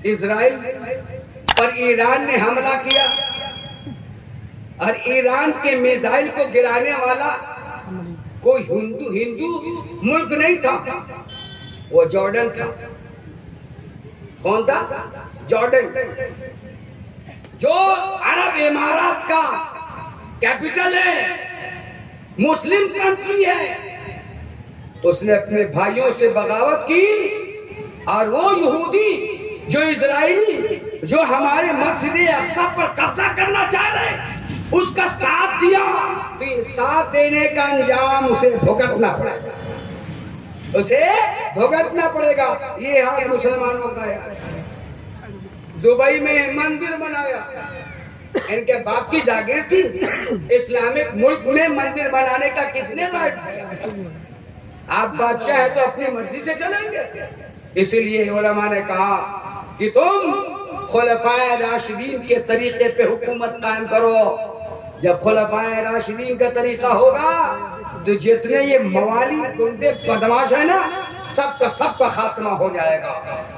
اسرائیل پر ایران نے حملہ کیا اور ایران کے میزائل کو گرانے والا کوئی ہندو ملک نہیں تھا، وہ جارڈن تھا۔ کون تھا؟ جارڈن، جو عرب امارات کا کیپٹل ہے، مسلم کنٹری ہے۔ اس نے اپنے بھائیوں سے بغاوت کی اور وہ یہودی جو اسرائیلی جو ہمارے مسجد اقصی پر قبضہ کرنا چاہ رہے اس کا ساتھ دیا، تو ساتھ دینے کا انجام اسے بھگتنا پڑے گا، اسے بھگتنا پڑے گا۔ یہ حال مسلمانوں کا ہے۔ دبئی میں مندر بنایا، ان کے باپ کی جاگیر تھی۔ اسلامک ملک میں مندر بنانے کا کس نے رائٹ دیا؟ آپ بادشاہ ہیں تو اپنی مرضی سے چلیں گے۔ اسی لیے علماء نے کہا کہ تم خلفائے راشدین کے طریقے پہ حکومت قائم کرو۔ جب خلفائے راشدین کا طریقہ ہوگا تو جتنے یہ موالی گنڈے بدماش ہیں نا، سب کا خاتمہ ہو جائے گا۔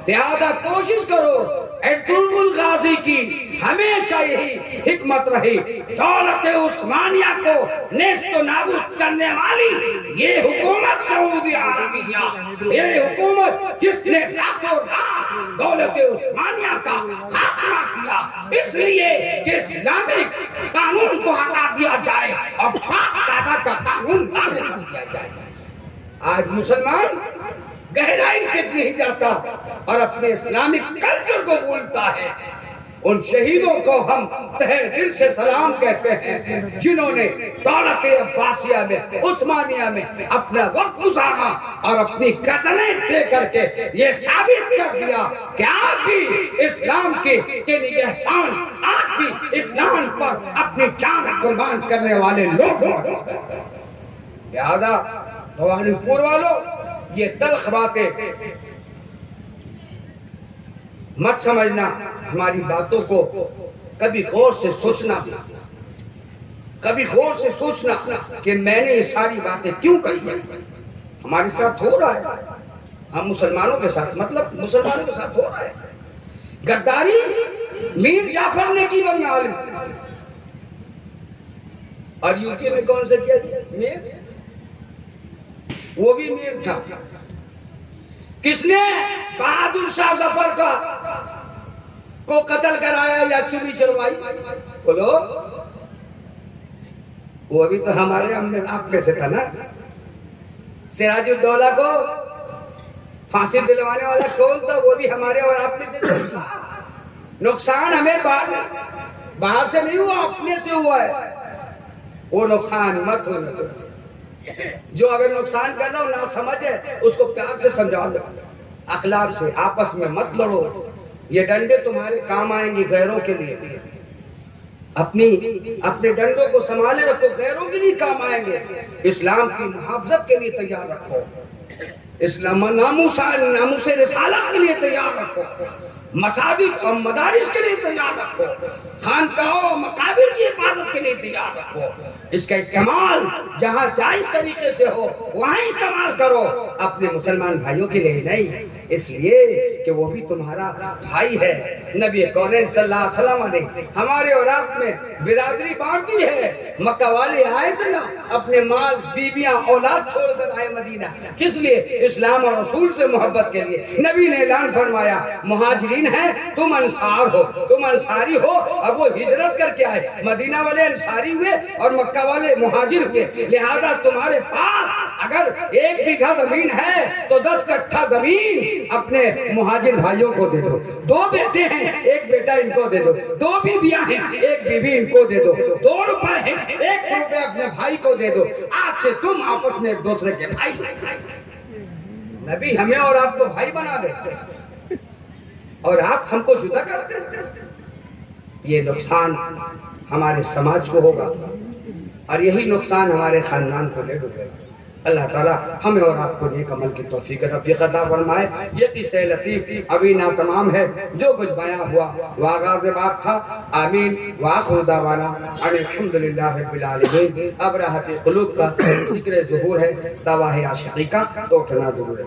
لہذا کوشش کرو، ارطغرل الغازی کی ہمیشہ یہی حکمت رہی، دولت عثمانیہ کو نیست و نابود کرنے والی یہ حکومت سعودی عربیہ، یہ حکومت جس نے راتوں رات دولت عثمانیہ کا خاتمہ کیا، اس لیے کہ اسلامک قانون کو ہٹا دیا جائے اور باپ دادا کا قانون لاگو کر دیا جائے۔ آج مسلمان گہرائی تک نہیں جاتا اور اپنے اسلامک کلچر کو بھولتا ہے۔ ان شہیدوں کو ہم تہہ دل سے سلام کہتے ہیں جنہوں نے دولت عباسیہ میں، عثمانیہ میں اپنا وقت گزارا اور اپنی گردنیں دے کر کے یہ ثابت کر دیا کہ آج بھی اسلام کے نگہبان، آج بھی اسلام پر اپنی جان قربان کرنے والے لوگ موجود ہیں۔ لہذا بھوانی پور والوں، یہ تلخ باتیں مت سمجھنا، ہماری باتوں کو کبھی غور سے سوچنا، کبھی غور سے سوچنا کہ میں نے یہ ساری باتیں کیوں کہی ہیں۔ ہمارے ساتھ ہو رہا ہے، ہم مسلمانوں کے ساتھ، مطلب مسلمانوں کے ساتھ ہو رہا ہے۔ غداری میر جعفر نے کی بنگال میں، اور یو پی میں کون سے کیا میر؟ وہ بھی میر تھا۔ کس نے بہادر شاہ ظفر کو قتل کرایا یا چوری چلوائی؟ بولو، وہ بھی تو ہمارے آپ میں سے تھا نا۔ سراج الدولہ کو پھانسی دلوانے والا کون تھا؟ وہ بھی ہمارے اور آپ میں سے تھا۔ نقصان ہمیں باہر سے نہیں ہوا، اپنے سے ہوا ہے۔ وہ نقصان مت ہونا تو، جو اگر نقصان کرنا ہو نہ سمجھے اس کو پیار سے سمجھا دو، اخلاق سے، آپس میں مت لڑو۔ یہ ڈنڈے تمہارے کام آئیں گے غیروں کے لیے، اپنے ڈنڈوں کو سنبھالے رکھو، غیروں کے لیے کام آئیں گے۔ اسلام کی محافظت کے لیے تیار رکھو، اسلام ناموس رسالت کے لیے تیار رکھو، مساجد اور مدارس کے لیے تیار رکھو، خانقاہوں اور مقابر کی حفاظت کے لیے تیار رکھو۔ اس کا استعمال جہاں جائز طریقے سے ہو وہاں استعمال کرو، اپنے مسلمان بھائیوں کے لیے نہیں، اس لیے کہ وہ بھی تمہارا بھائی ہے۔ نبی کونین صلی اللہ علیہ وسلم نے ہمارے اور آپ میں برادری بانٹی ہے۔ مکہ والے آئے تھے نا، اپنے مال، بیویاں، اولاد چھوڑ کر آئے مدینہ، کس لیے؟ اسلام اور رسول سے محبت کے لیے۔ نبی نے اعلان فرمایا، مہاجرین ہیں، تم انصار ہو، تم انصاری ہو۔ اب وہ ہجرت کر کے آئے، مدینہ والے انصاری ہوئے اور مکہ والے مہاجر ہوئے، لہذا تمہارے پاس اگر 1 بیگھہ زمین ہے تو 10 کٹھا زمین اپنے مہاجر بھائیوں کو دے دو۔ 2 بیٹے ہیں، 1 بیٹا ان کو دے دو۔ 2 بیویاں ہیں، 1 بیوی ان کو دے دو۔ 2 روپے ہیں، 1 روپے اپنے بھائی کو دے دو۔ آج سے تم آپس میں ایک دوسرے کے بھائی۔ نبی ہمیں اور آپ کو بھائی بنا دے اور آپ ہم کو جدا کرتے۔ یہ نقصان ہمارے سماج کو ہوگا اور یہی نقصان ہمارے خاندان کو لے ڈوبے گا۔ اللہ تعالیٰ ہمیں اور آپ کو نیک عمل کی توفیق رفیق عطا فرمائے۔ یہ قصہ لطیف ابھی ناتمام ہے، جو کچھ بیان ہوا وہ آغاز باب تھا۔ آمین وآخر دعوانا ان الحمدللہ رب العالمین۔ اب راحت قلوب کا ذکر ظہور ہے، دعویٰ عاشقی کا، تو اٹھنا ضرور ہے۔